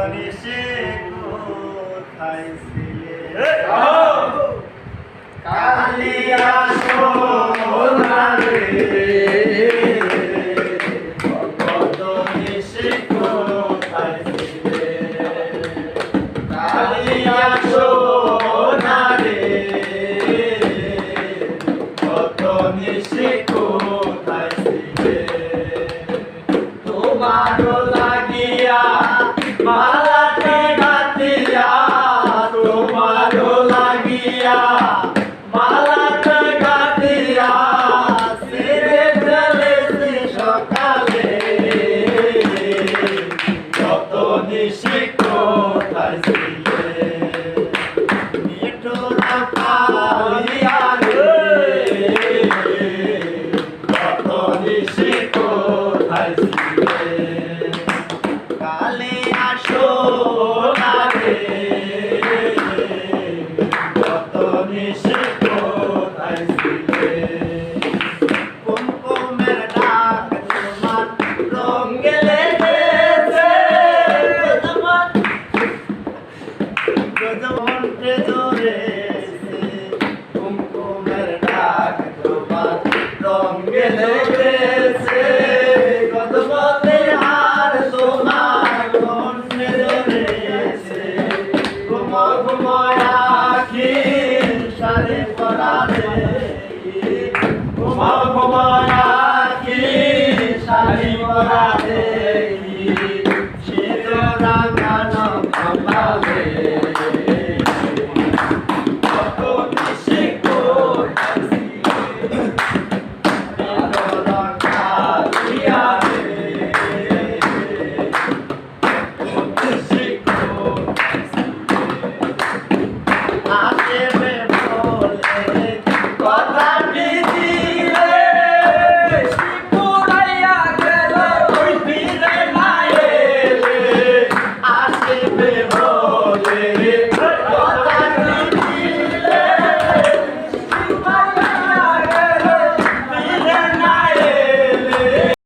নিশে কোথায় ছিলে কালিয়া সোনারে কত নিশে কোথায় ছিলে কালিয়া সোনারে কত নিশে কোথায় ছিলে তোমার লাগিয়া মালাতে গাতিয়া তোমার লাগিয়া মালাতে গাতিয়া সিরে ফেলেছি সকালে কত নিশে কোথায় ছিলে মিঠুরা পালিয়া রে কত নিশে কোথায় ছিলে কালিয়া সোনারে কত নিশে কোথায় ছিলে কুমকুমের ডাক তোমার রঙে লেগেছে তোমার গজমন্ত্রে ধরেছে কুমকুমের ডাক তোমার রঙে লেগেছে কদমতে হার তোমার মনে ধরেছে ঘুমো ঘুমো আখি সারে পরাতে ঘুমো ঘুমো আখি সারে পরাতে শীত রাগ